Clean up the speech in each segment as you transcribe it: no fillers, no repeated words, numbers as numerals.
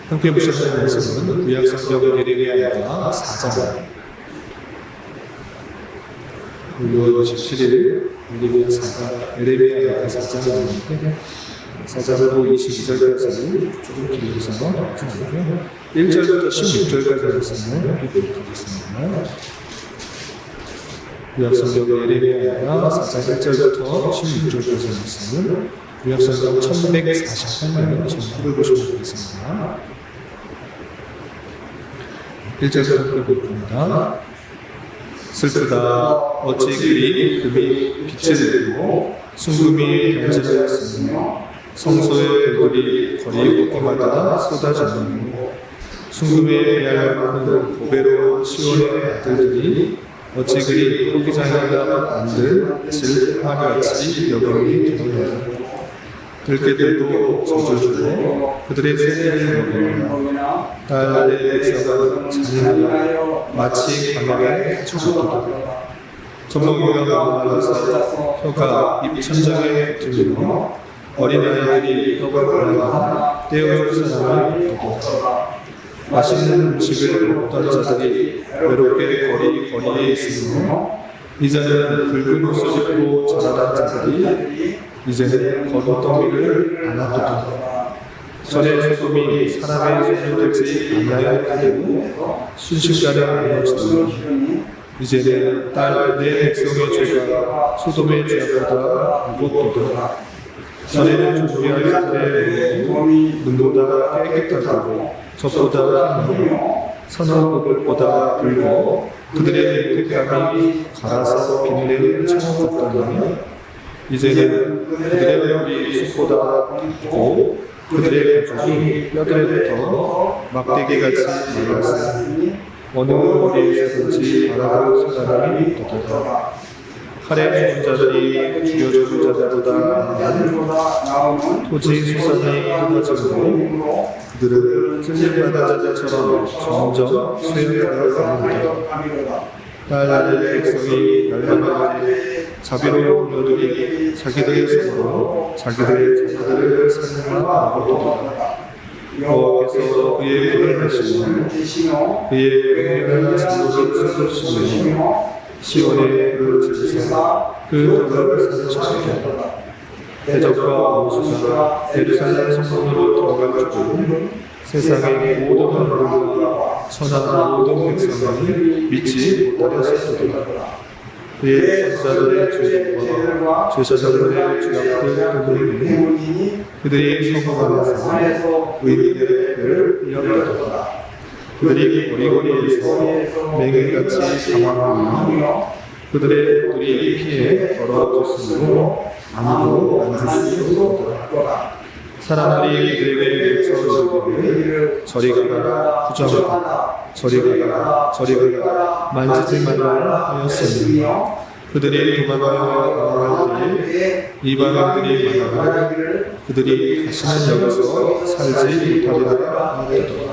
함께 보시는 말씀은 구약성경 예레미야가 4장 6월 27일 예레미야가 4장인데 4장으로 22절까지 조금 길어서 묵상하고요. 1절부터 16절까지 말씀을 읽도록 하겠습니다. 구약성경 예레미야가 4장 1절부터 16절까지 말씀을 구약성경 1148면 전부를 보시면 되겠습니다. 1절부터 함께 봅니다. 슬프다. 어찌 그리 금이 빛을 내고 순금이 변질하였으며 성소의 돌들이 거리 곳곳마다 쏟아지느니고 순금에 비할 만큼 보배로운 시온의 아들들이 어찌 그리 포기장이가 만들 질파같이 여경이 되느냐. 들깨들도 젖어주고 그들의 새를 먹으며 딸의 백성은 잔인하여 마치 강에 죽었도다. 젖먹이가 목말라서 혀가 입천장에 붙으며 어린아이들이 떡을 골라 떼어줄 사람이 없도다. 맛있는 음식을 먹던 자들이 외롭게 거리에 있으며 이제는 붉은 옷을 입고 자라난 자들이 이제는 거룩더미를 안았도다. 전에 소돔이 사람의 손이 되지 아니하였다고 순식간에 무너지더니 이제는 딸 내 백성의 죄가 소돔의 죄보다 무겁도다. 전에는 조리할 자들의 눈보다 깨끗하고 젖보다 흰고 선한 것보다 붉고 그들의 택감이 갈아서 빛내는 창호 같다니 이제는 그들의 얼굴이 숲보다 깊고 그들의 가죽이 뼈들부터 막대기같이 말랐으니 어느 거리에서든지 바라볼 사람이 없도다. 칼에 죽은 자들이 죽여준 자들보다 나은 토지 수산이 쏟아지고 그들은 찔림받은 자들처럼 점점 쇠약하여 딸의 백성이 멸망할 때 자비로운 부녀들이 자기들의 손으로 자기들의 자녀들을 살림하고도다. 여호와께서 그의 불을 하시며 그의 맹렬한 진노를 쏟으시며 시온의 불을 지르사 그 덕을 사르시도다. 대적과 원수가 예루살렘 성문으로 들어갈 줄 세상의 모든 왕들과 천하 모든 백성이 믿지 못하였으리라. 그의 선자들의 죄들과 제사장들의 죄악들 때문이니 그들이 성공하면서 의인들의 배를 이어가도다. 그들이 거리거리에서 맹일같이 당황하며 그들의 우리 피해 더러워졌으므로 아무도 만질 수 없도다. 사람들이 그들에게 외쳐 저리 가라 부정하다 저리 가라 만지지 말라 하였으니 그들이 도망하여 나갈 때에 이방인들이 말하기를 그들이 다시는 여기서 살지 못하리라 하였도다.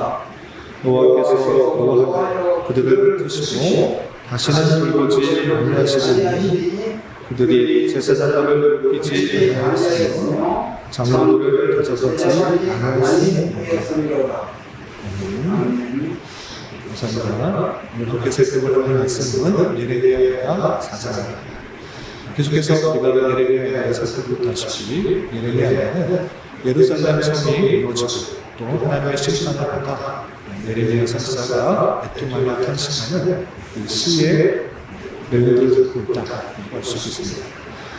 여호와께서 노하여 그들을 드시고 다시는 돌보지 아니하시리니 그들이 제사장들을 높이지 아니하였으며 장로들을 대접하지 아니하였으니이다. 감사합니다. 오늘 살펴볼 말씀은 예레미야가 4장입니다. 계속해서 우리가 예레미야에 살펴보다시피 예레미야는 예루살렘 성이 무너지고 또 하나님의 심판을 받아 예레미야 선지자가 애통하며 탄식하는 그 시의 내용들을 듣고 있다고 할 수 있습니다.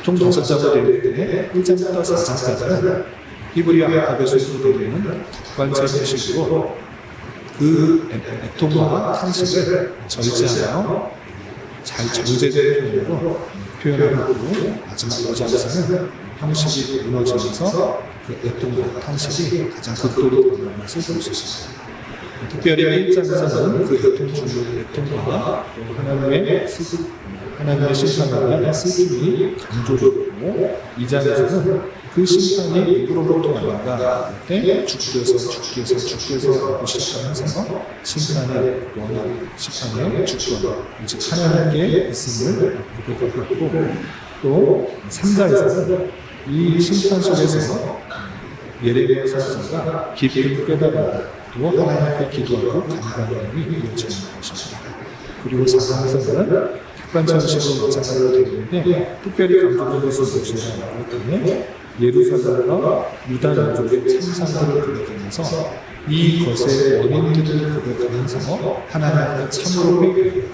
총 5장으로 되어 있는데 1장부터 4장까지는 히브리어 알파벳으로 되는 국관제 형식으로 그 애통과 탄식을 절제하여 잘 정제된 표현으로 표현하고 있고 마지막 5장에서는 형식이 무너지면서 그 애통과 탄식이 가장 극도로 드러나는 것을 볼 수 있습니다. 특별히 1장에서는 그 애통과 하나님의 심판에 대한 슬픔이 강조되고 2장에서는 그 심판이 누구로부터 왔는가 때 주께서 하고 시작하면서 심판의 원한, 심판의 주권, 즉 하나님께 있음을 고백하고 있고 또 3장에서는 이 심판 속에서 예레미야 선지자가 깊은 깨달음을 또 하나님 앞에 기도하고 간구하는 일이 이어지는 것입니다. 그리고 4장에서는 객관천식으로 마찬가지로 되는데 특별히 강조된 것은 무엇이냐고 했더니 예루살렘과 유다 민족의 참상들을 고백하면서 이 것의 원인들을 고백하면서 하나님 앞에 참으로 회개하고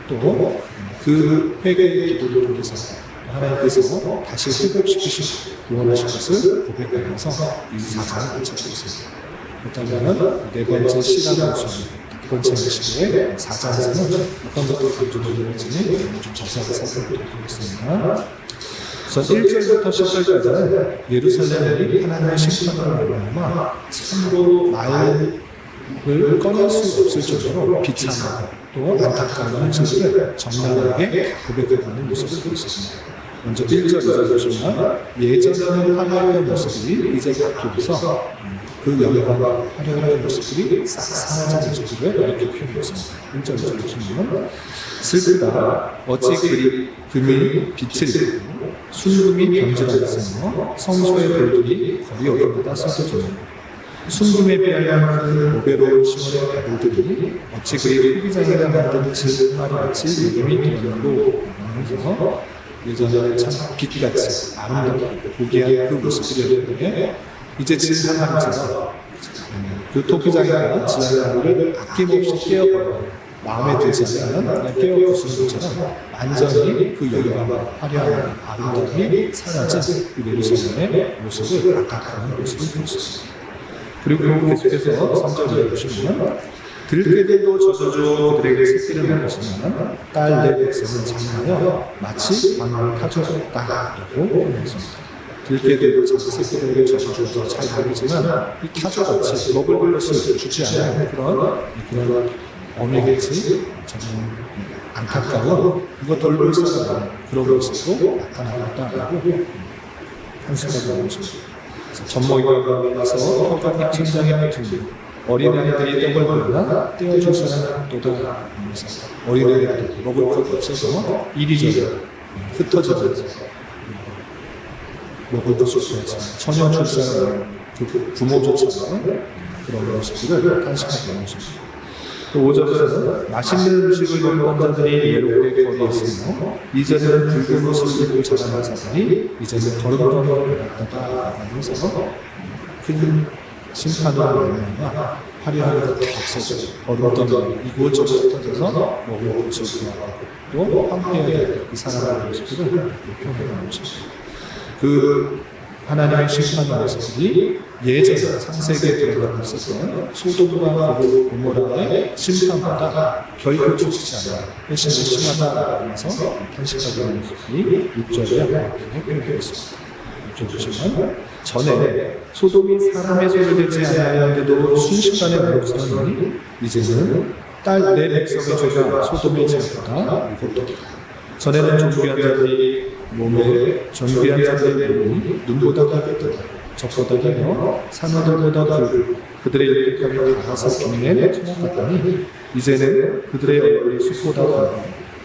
또 그 회개의 기도를 통해서 하나님께서 다시 회복시키시고 구원하실 것을 고백하면서 이 4장을 마치고 있습니다. 그렇다면 네 번째 시간 모습, 두 번째 시기에 4장에서는 어떤 것들이 강조되는지 좀 자세하게 살펴보도록 하겠습니다. 우선 1절부터 10절까지는 예루살렘이 하나님의 심판으로 말미암아 참으로 말을 꺼낼 수 없을 정도로 비참하고 또 안타까운 현실을 적나라하게 고백하고 있는 모습을 보였습니다. 먼저 1절, 2절 보시면 예전에는 화려한 모습이 이제 바뀌어서 그 영광과 화려한 모습들이 싹 사라진 모습들을 이렇게 표현했습니다. 1절, 2절 보시면 슬프다 어찌 금이 빛을 잃고 순금이 변질하였으며 성소의 돌들이 거리 어디마다 쏟아지며 순금에 비하여 그 보배로운 시몬의 바들들이 어찌 그리 회기장이라 만든 질마리같이 믿음이 되었고 하면서 예전에는 참 빛같이 아름답고 고귀한 그 모습들이었는데 이제 질하마리처럼 그 토끼장이가 질하마리를 아낌없이 깨어버려 마음에 들지 않으면 그냥 깨어 부수는 것처럼 완전히 그 영광과 화려한 아름다움이 사라진 그 예루살렘의 모습을 안타까운 모습을 보였습니다. 그리고 계속해서 3절을 보시면 들깨들도 젖어줘 그들에게 새끼를 낳았지만 딸 내 백성은 장하여 마치 방을 타주었다라고 표현했습니다. 들깨들도 자기 새끼들에게 젖어줘서 잘 먹이지만 이 타조같이 먹을 것을 주지 않는 그런 어미같이 정말 안타까운 이거 돌볼 사람 그런 모습으로 나타나겠다라고 한숨을 보십니다. 젖먹이가 가서 턱과 입천장에 붙은 어린아이들이 떡을 먹으나 떼어줄 사람 또다 하면서 어린아이들이 먹을 것이 없어서 이리저리 흩어져서 먹을 것이 없어서 처녀 출산을 부모조차 그런 모습들을 탄식하게 하십니다. 또 5절에서는 맛있는 음식을 먹는 자들이 예롭게 거리에 있으며 이전에는 붉은 옷을 입고 자라는 자들이 이제는 걸음걸음을 받았다 하면서 큰 심판으로 말미암아 화려한 것도 없어져 걸음걸음 이곳저곳 터져서 먹을 것을 구하고 또 황폐해야 될 이 사람의 모습들을 표현하는 것입니다. 그 하나님의 심판의 모습이 예전 창세기에 들어가고 있었던 소돔과 고모라의 심판보다 결코 좋지 않아 훨씬 더 심하다라고 하면서 탄식하고 있는 모습이 6절에 표현되어 있습니다. 6절 보시면 전에 소돔이 사람의 손을 대지 않았는데도 순식간에 무너지더니 이제는 딸 내 백성의 죄가 소돔의 죄보다 무겁도다. 전에는 존귀한 자들이 몸에 존귀한 자들의 몸이 눈보다 크겠다. 적보다 힘며 산호들보다 굵고 그들의 일격함이 닿아서 경내에 처먹었더니 이제는 그들의 얼굴이 숲보다 굵고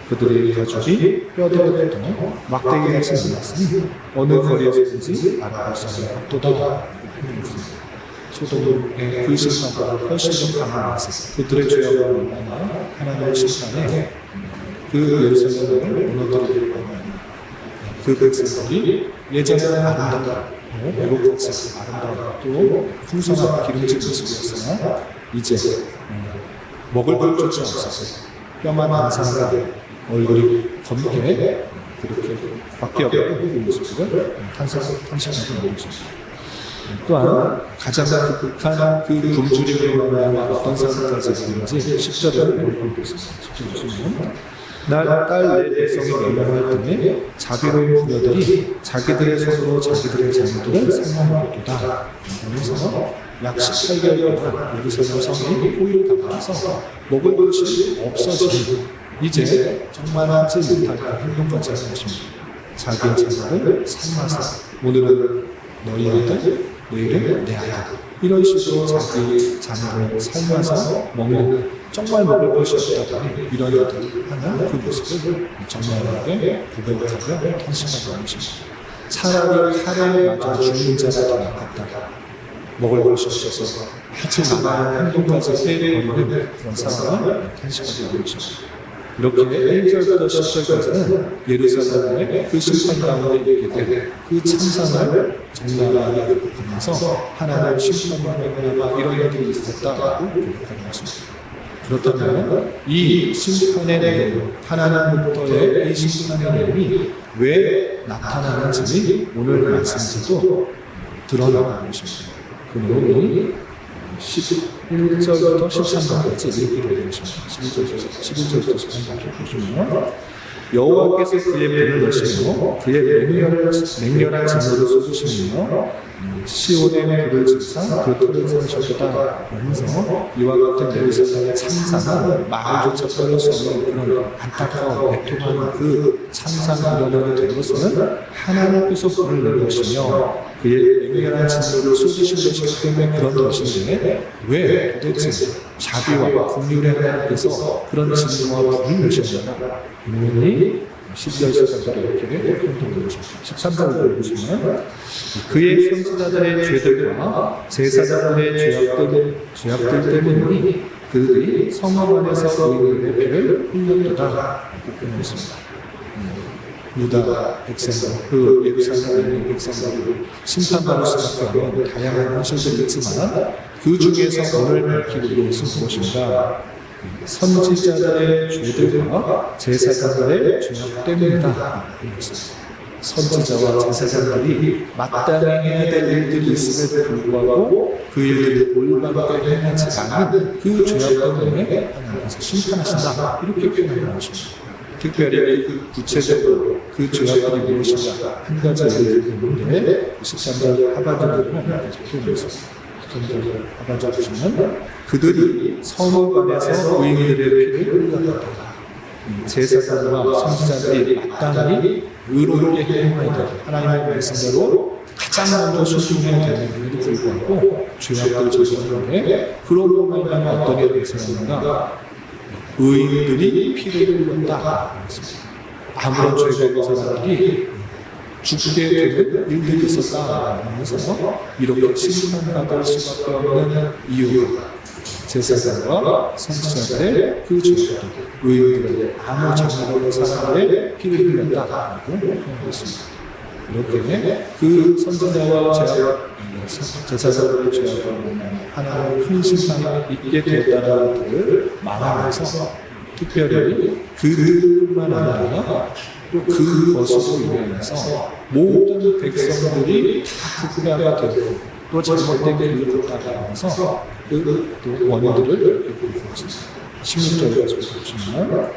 그들의 가죽이 뼈대가 붙어 막대기같이 남았으니 어느 거리에서든지 알아볼 사람이 없도다. 소돔의 그 심판보다 훨씬 더 강한 모습 그들의 죄악으로 말미암아 하나님의 심판에 그 예루살렘을 무너뜨리고 그 백성들이 예전에는 아름답고 외국같이 아름답고 풍성한 기름진 모습이었으나 이제 먹을 것조차 없어서 뼈만 한 사람과 얼굴이 검게 그렇게 바뀌어버린 그 모습들을 탄식하고 있는 것입니다. 또한 가장 극한 그 굶주림으로 말미암아 어떤 사람까지 있는지 10절에 보고 있습니다. 10절 보시면 딸 내 백성이 멸망할 때에 자비로운 부녀들이 자기들의 손으로 자기들의 장들을 살만하도다. 그래서 약 18개월 동안 예루살렘 성이 포위를 당하면서 먹을 것이 없어지니 이제 정말 하지 못할 행동까지 하는 것입니다. 자기의 자녀를 삶아서 오늘은 너희 아들, 내일은 내 아들 이런 식으로 자기 자녀를 삶아서 먹는 정말 먹을 것이 없다 보니 이런 일들을 하는 그 모습을 정말하게 고백하며 탄식하고 있습니다. 차라리 칼에 맞아 죽는 자가 더 낫겠다. 먹을 것이 없어서 하지 말아야 할 행동까지 해버리는 그런 상황을 탄식하게 되는 것입니다. 이렇게 1절부터 10절까지는 예루살렘의 그 심판 가운데 있게 된 그 참상을 적나라하게 보면서 하나님의 심판과 맹렬한 이런 일들이 있었다고 기록하는 것입니다. 그렇다면 이 심판의 내용, 하나님부터의 이 심판의 내용이 왜 나타나는지 오늘 말씀에서도 드러나는 것입니다. 그 내용이 11절부터 13절까지 이렇게 되어 있습니다. 11절부터 13절까지 보시면 여호와께서 그의 불을 내시며 그의 맹렬한 진노를 쏟으시며 시온의 불을 질사 그 털을 세우셨다 하면서 이와 같은 예루살렘의 참상은 말조차 표현할 수 없는 그런 안타까운 애통한 그 참상이 일어나게 된 것은 하나님께서 불을 내리시며 그의 맹렬한 진노를 쏟으신 것이기 때문에 그런 것인데 왜 도대체 자비와 긍휼의 하나님께서 그런 진노와 불을 내셨느냐? 분명히 12절 13절에 이렇게 표현되는 것입니다. 13절을 보시면 그의 선지자들의 죄들과 제사장들의 죄악들 때문이니 그들이 성읍 안에서 의인들의 피를 흘렸도다 이렇게 표현했습니다. 유다 백성들, 그 예루살렘에 있는 백성들을 심판받을 수밖에 없는 다양한 현실들이 있지만 그 중에서 오늘 밝히고 있는 것은 무엇인가? 선지자들의 죄들과 제사장들의 죄악 때문이다. 선지자와 제사장들이 마땅히 해야 될 일들이 있음에도 불구하고 그 일들을 올바르게 행하지 않는 그 죄악 때문에 하나님께서 심판하신다. 이렇게 표현하는 것입니다. 특별히 구체적으로 그 죄악들이 무엇인가 한 가지 예를 들었는데 13절 하반절을 보면 이렇게 표현했습니다. 13절 하반절 보시면 그들이 성읍 안에서 의인들의 피를 흘렸다. 제사장과 선지자들이 마땅히 의롭게 행해야 될 하나님의 말씀대로 가장 먼저 순종해야 되는데도 불구하고 죄악들을 저지르는데 그러고 말하면 어떤 일이 있었는가? 의인들이 피를 흘렸다. 아무런 죄가 없는 사람들이 죽게 되는 일들이 있었다 하면서 이렇게 심판받을 수밖에 없는 이유가 제사장과 선지자들의 그 죄악들, 의인들의 아무 잘못 없는 사람들의 피를 흘렸다라고 표현했습니다. 이렇게 그 선지자와 제사장들의 죄악으로 하나님의 큰 심판이 있게 되었다는 것을 말하면서 특별히 그들뿐만 아니라 또 그것으로 인해서 모든 백성들이 다 부패하게 되고 또 잘못된 길을 따라가면서 그 원인들을 이렇게 보여주었습니다. 16절까지 보시면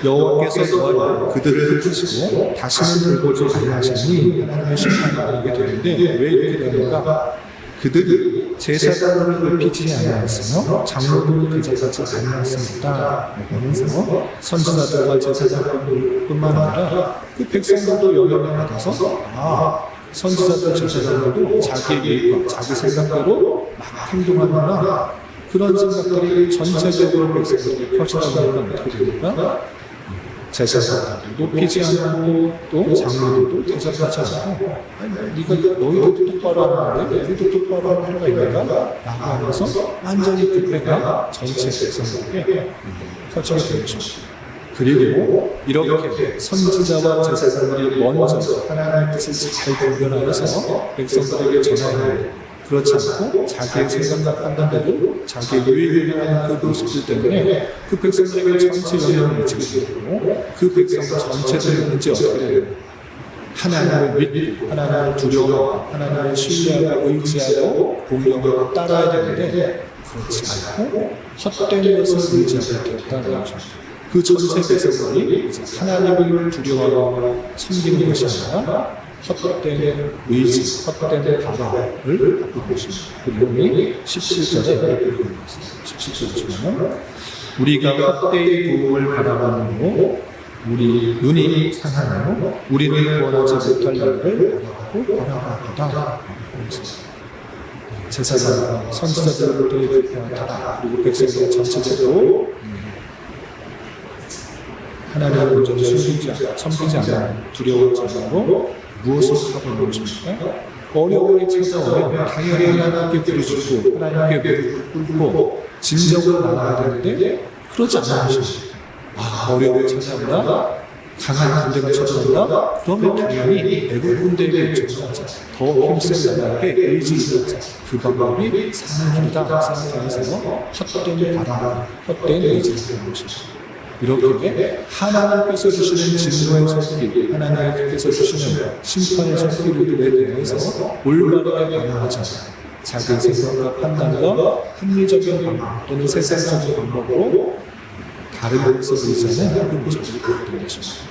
여호와께서 너와 그들을 흩으시고 다시는 돌보지 아니하시니 하나님의 심판이 아니게 되는데 왜 이렇게 되는가? 그들이 제사장을 높이지 아니하였으며 장로들을 대접하지 아니하였습니다. 하면서 선지자들과 제사장뿐만 아니라 그 백성들도 영향을 받아서 선지자들 제사장들도 자기 이익과 자기 생각대로 막 행동하는구나. 그런 생각들이 전체적으로 백성들이 펼쳐나가는 건 어떻게 됩니까? 제사장들도 높이지 않고 또 장로들도 대접하지 않고 너희도 똑바로 하는데 우리도 똑바로 하는 필요가 있는가? 라고 하면서 완전히 부패가 전체 백성들에게 펼쳐지게 되는 것입니다. 그리고 이렇게 선지자와 제사장들이 먼저 하나님의 뜻을 잘 분별하여서 백성들에게 전하여야 돼. 그렇지 않고 자기의 생각과 판단대로 자기의 유익을 위한 그 모습들 때문에 그 백성들에게 전체 영향을 미치게 되고 그 백성 전체들은 이제 어떻게 되는 하나님을 믿고 하나님을 두려워하고 하나님을 신뢰하고 의지하고 공경하고 따라야 되는데 그렇지 않고 헛된 것을 의지하게 되었다는 것입니다. 그 전체 백성들이 하나님을 두려워하고 섬기는 것이 아니라 헛된 의지, 헛된 바람을 갖고 있습니다. 그 내용이 17절에 이렇게 되어있습니다. 17절 보시면 우리가 헛되이 부흥을 바라보므로 우리 눈이 상하며 우리는 구원하지 못할 일을 바라보다. 제사장과 선지자들로부터의 불평하라. 그리고 백성들 전체적으로 하나님의 온전히 섬기지 않는 두려워하지 않으로 무엇을 하고 있는 것입니까? 어려움이 찾아오면 당연히 하나님께 부르짖고 하나님께 무릎을 꿇고 진정으로 나아가야 되는데 그러지 않는 것입니다. 어려움이 찾아온다? 강한 군대가 쳐들어온다? 그러면 당연히 애국 군대에게 요청하자. 더 힘센 나라에게 의지를 하자. 그 방법이 사는 길이다 생각해서 헛된 바람, 헛된 의지를 하는 것입니다. 이렇게 하나님께서 주시는 진노의 손길, 하나님께서 주시는 심판의 손길들에 대해서 올바르게 반응하지 않고 자기 생각과 판단과 합리적인 방법 또는 세상적인 방법으로 다른 것을 의지하는 그 모습을 보게 되는 것입니다.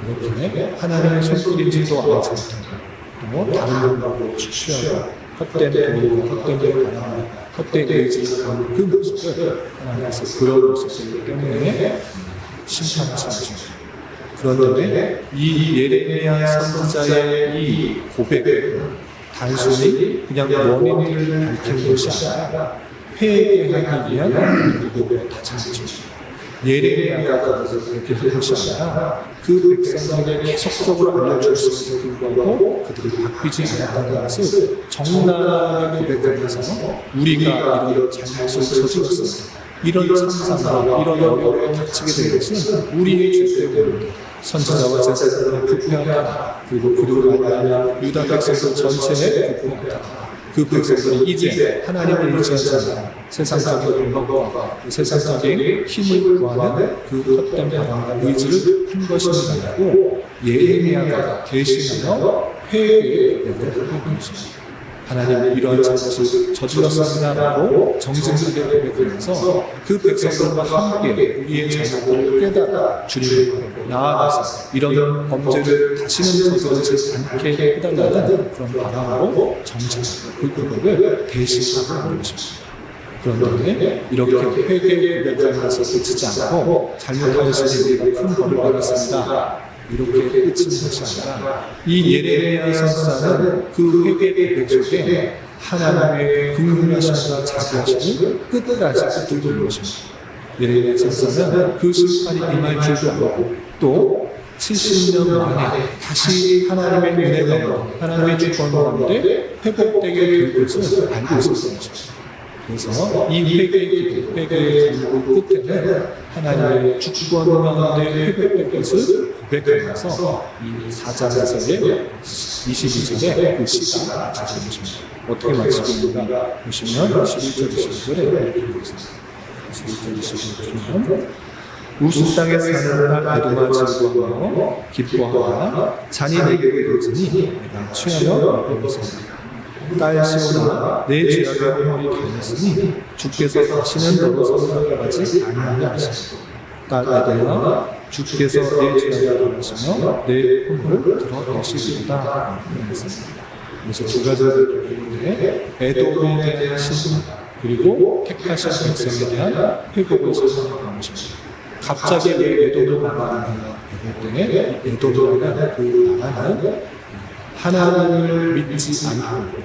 이렇게 하나님의 손길인지도 알지 못하고 또 다른 방법으로 취하고 헛된 도움과 헛된 바람과 헛된 의지를 하는 그 모습을 하나님께서 그런 모습들 때문에 심판하시는 것입니다. 그런데 이 예레미야 선지자의 이 고백은 단순히 그냥 원인을 밝히는 것이 아니라 회개하기 위한 고백을 다진 것입니다. 예레미야가 거기서 그렇게 한 것이 아니라 그 백성들에게 계속적으로 알려주었음에도 불구하고 그들이 바뀌지 않았다는 것을 적나라하게 고백하면서 우리가 이런 잘못을 저질렀습니다. 이런 상상과 이런 어려움에 닥치게 된 것은 우리의 죄 때문입니다. 선지자와 제사장의 부패하다 그리고 그들을 만나는 유다 백성들 전체의 부패하다. 그 백성들이 이제 하나님을 의지하지 않는 세상적인 방법과 세상적인 힘을 구하는 그 헛된 바람과 의지를 한 것이 아니고 예레미야가 대신하여 회개의 고백을 하고 있습니다. 하나님 이러한 잘못을 저질렀습니다라고 정직하게 고백하면서 그 백성들과 함께 우리의 잘못을 깨달아 주님을 나아가서 이런 범죄를 다시는 저지르지 않게 해달라는 그런 바람으로 정직하게 그 고백을 대신하고 있는 것입니다. 그런데 이렇게 회개의 고백하는 것을 그치지 않고 잘못하였으니 우리가 큰 벌을 받았습니다. 이렇게 끝인 것이 아니라 이 예레미야 선지자는 그 회개의 고백 속에 하나님의 긍휼하심과 자비하심을 끝까지 붙들고 있는 것입니다. 예레미야 선지자는 그 심판이 임할 줄도 알고 또 70년 만에 다시 하나님의 은혜 가운데 하나님의 주권 가운데 회복되게 될 것을 알고 있었던 것입니다. 그래서 이 회개의 기도 끝에는 하나님의 주권 가운데 회복된 것을 고백하면서 이 4장에서의 22절에 그 시가 마쳐지는 것입니다. 어떻게 마치고 있는가 보시면 11절 22절에 이렇게 되어 있습니다. 11절 22절 보시면 우스 땅에 사는 나 에도마 즐거워하며 기뻐하나 잔인에게로 이르지니 내가 취하여 먹으리라. 딸 시온아 내 죄악의 허물이 닿았으니 주께서 다시는 너로 성공하지 아니하게 하시고 딸 에도마 주께서 내 죄악을 당하시며 내 허물을 드러내시리로다. 그래서 두 가지를 보는데 에돔에 대한 심판 그리고 택하신 백성에 대한 회복을 설명하는 것입니다. 갑자기 왜 에돔을 말하는가 볼 때 에돔이라는 그 나라는 하나님을 믿지 않고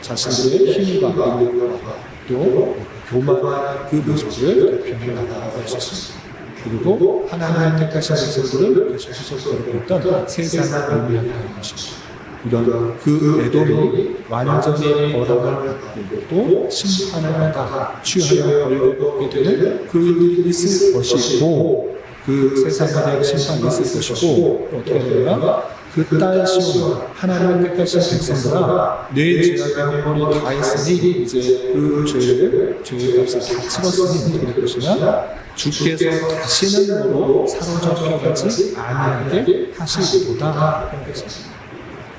자신들의 힘과 능력과 또 교만한 그 모습을 대표하는 나라가 있었습니다. 그리고 하나님의 택하신 백성들을 계속해서 괴롭혔던 세상을 의미하는 것입니다. 이런 그 에돔이 완전히 벌함을 받고 또 심판을 받아 취하여 벌을 받게 되는 그 일들이 있을 것이고 그 세상에 심판이 있을 것이고 어떻게 되느냐 그 딸 시온아 하나님의 택하신 백성들아 내 죄악의 허물이 다 했으니 이제 그 죄의 값을 다 치렀으니 어떻게 될 것이냐 주께서 다시는 너로 사로잡혀가지 아니하게 하시리로다 하는 것입니다.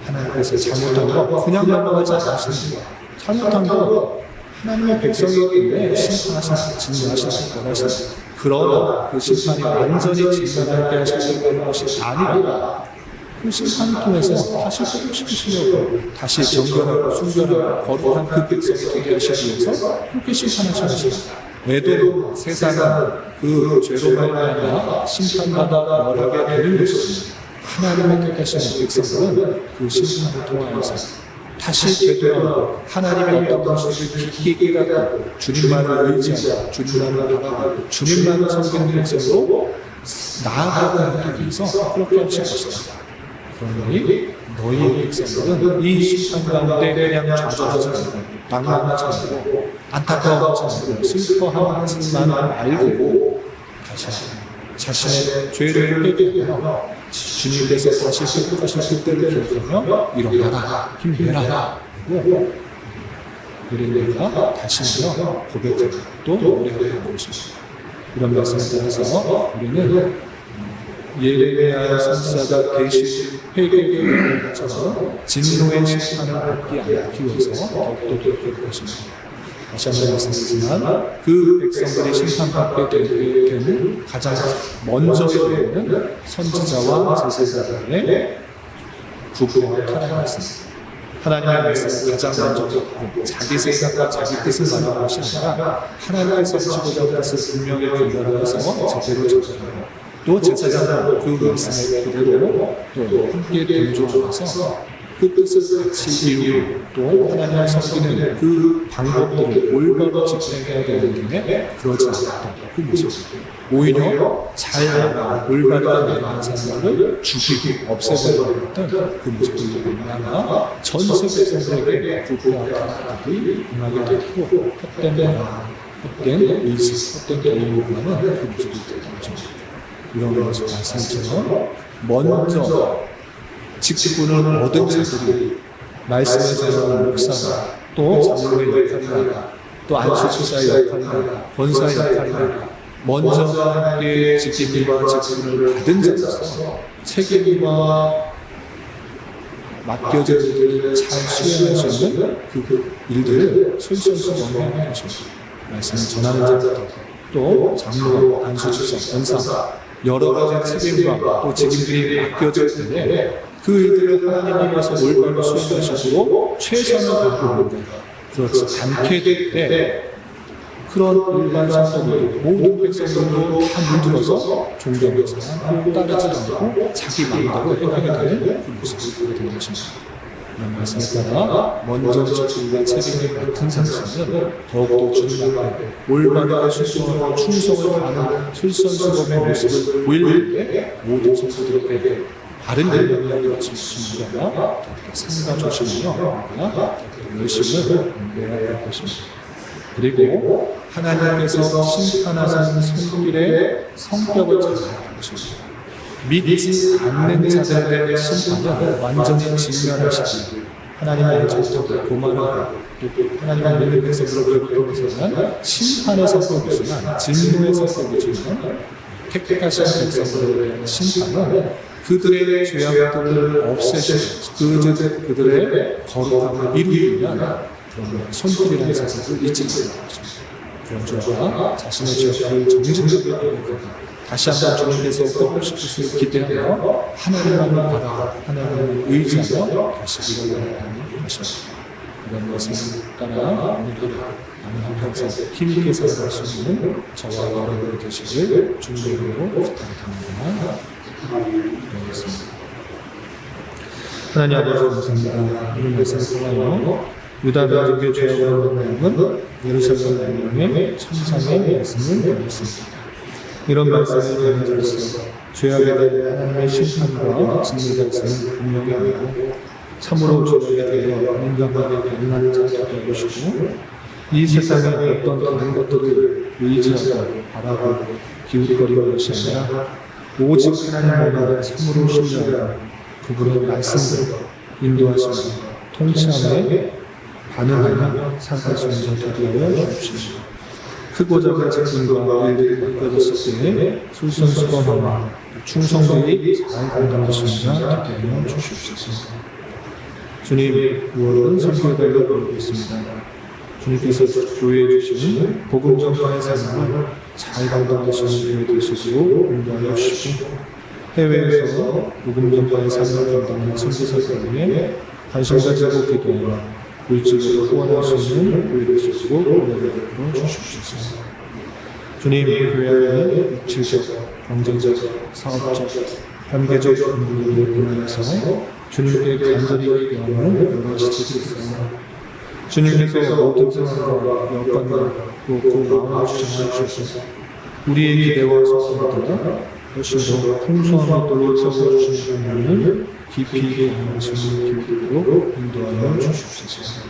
하나님께서 잘못한 거 그냥 넘어가지 않으시는 거예요. 잘못한 거 하나님의 백성이기 때문에 심판하시는 진노하시는 원하시는 그러나 그 심판이 완전히 진노하게 하시는 것이 아니라 그 심판을 통해서 다시 회복시키시려고 다시 정결하고 순결하고 거룩한 그 백성이 되게 하시기 위해서 그렇게 심판하시는 것입니다. 왜도 세상은 그 죄로 말미암아 심판받아 멸하게 되는 것입니다. 하나님의 택하시는 백성들은 그 심판을 통하여서 다시 되돌아오고 하나님의 어떤 것을 깊게 깨닫고 주님만을 의지하고 주님만을 바라고 주님만을 섬기는 백성으로 나아가게 하기 위해서 그렇게 하신 것입니다. 그러니 너희 백성들은 이 심판 가운데 그냥 좌절하지 말고 낭만하지 말고 안타까워하지 말고 슬퍼하지만 말고 다시 자신의 죄를 회개하며 주님께서 다시 회복하실 그때를 기억하며 일어나라, 힘내라. 그리고 우리가 다시 한번 고백하고 또 노래하는 것입니다. 이런 말씀을 따라서 우리는 예레미야 선지자가 계신 회개처럼 진노의 심판을 받지 않기 위해서 더욱더 노력할 것입니다. 다시 한번 말씀드리지만 그 백성들이 심판받게 되는 가장 먼저의 예는 선지자와 제사장의 부패와 타락이었습니다. 하나님의 말씀을 가장 먼저 듣고 자기 생각과 자기 뜻을 말하는 것이 아니라 하나님께서 하시고자 하는 뜻을 분명히 분별하면서 제대로 적용하고 또 제사장도 그 말씀을 그대로 또 함께 동조하면서 그 뜻을 같이 이루고 또 하나님을 섬기는 그 방법들을 올바로 집행해야 되는데 그러지 않았던 그 모습. 오히려 잘 말하고 올바르게 말하는 사람들을 죽이고 없애버리고 했던 그 모습들로 말미암아 전세 백성들에게 부패와 타락들이 임하게 되었고 헛된 말하고 헛된 의식, 헛된 도움을 하는 그 모습들이 되었던 것입니다. 이런 것을 말씀처럼 먼저 직분을 얻은 자들이 말씀을 전하는 목사가 또 장로의 역할이나 또 안수집사의 역할이나 권사의 역할이나 먼저 함께 직분과 직분을 받은 자로서 책임과 맡겨진 일들을 잘 수행할 수 있는 그 일들을 솔선수범해야 것입니다. 말씀을 전하는 자부터 또 장로, 안수집사, 권사 여러 가지 책임과 또 직임들이 맡겨질 때에 그 일들을 하나님 앞에서 올바로 수행하시고 최선을 다하고 있는데 그렇지 않게 될 때 그런 일반 사람들도 모든 백성들도 다 물들어서 존경하지만 따르지 않고 자기 마음대로 행하게 되는 그 모습을 보게 되는 것입니다. 이런 말씀에 따라 먼저 직분과 책임을 맡은 자로서는 더욱더 주님 앞에 올바르게 순종하고 충성을 다하는 솔선수범의 모습을 보일 때 모든 성도들에게 바른 영향력을 가질 수 있는 자가 상가 조심하며 우리가 열심을 내야 할 것입니다. 그리고 하나님께서 심판하는 손길의 성격을 찾아야 할 것입니다. 믿지 않는 자들에 대한 심판은 완전히 진멸하시고 하나님의 안전적으로 고만하고 또 하나님의 믿는 백성들을 괴롭히면서는 심판의 성격이지만 진노의 성격이지만 택하신 백성들에 대한 심판은 그들의 죄악들을 없애시고 그들의 거룩함을 이루기 위한 그런 손길이라는 사실을 잊지 말아야 것입니다. 그런 자가 자신의 죄악을 정직하게 고백하고 다시 한번 주님께서 회복시킬 수 기대하며 하나님만을 바라고 하나님을 의지하며 다시 일어나야 하는 것입니다. 이런 말씀을 따라 오늘도 남은 한평생 힘있게 살아갈 수 있는 저와 여러분이 되시길 주님의 이름으로 부탁드립니다. 기도하겠습니다. 하나님 아버지 감사합니다. 이런 말씀을 통하여 유다 민족의 죄악을 말하는 예루살렘 명령의 천상의 말씀을 드렸습니다. 이런 말씀을 드리는 자로서 죄악에 대한 하나님의 심판과 진노의 말씀을 분명히 알고 참으로 죄악에 대하여 민감하게 반응하는 자가 되게 하시고 이 세상의 어떤 다른 것들을 의지하고 바라고 기웃거리는 것이 아니라 오직 하나님만을 참으로 신뢰하고 그분의 말씀으로 인도하시며 통치함에 반응하며 살아갈 수 있는 자 되게 하여 주옵시고 크고 작은 직분과 일들이 맡겨졌을 때에 솔선수범하며 충성되이 잘 감당할 수 있는 자 되게 하여 주옵소서. 주님, 9월은 선교달로 부르겠습니다. 주님께서 교회에 주시는 복음 전파의 삶을 잘 감당하시는 교회 되시고 인도하여 주시고 해외에서 복음 전파의 삶을 감당하는 선교사들 위해 관심 가지고 기도하며 물질로 후원할 수 있는 교회 되시고 은혜를 베풀어 주시옵소서. 주님, 교회 안에 육체적, 경제적, 사업적, 관계적 분들을 인하여서 주님께 간절히 기도하는 여러 시체들이 있어요. 주님께서 모든 상황과 여건과 또 그 마음을 주장하여 주셔서 우리의 기대와 소원을 따라 훨씬 더 풍성한 것들로 채워주시는 하나님을 깊이 경험하시는 길들로 인도하여 주시옵소서.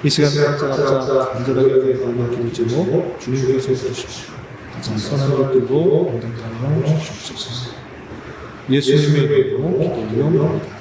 이 시간 각자 간절하게 기도하는 기도 제목 주님께서 해주시옵소서. 가장 선한 것들로 인도하여 주시옵소서. 예수님의 이름으로 기도 올려옵니다.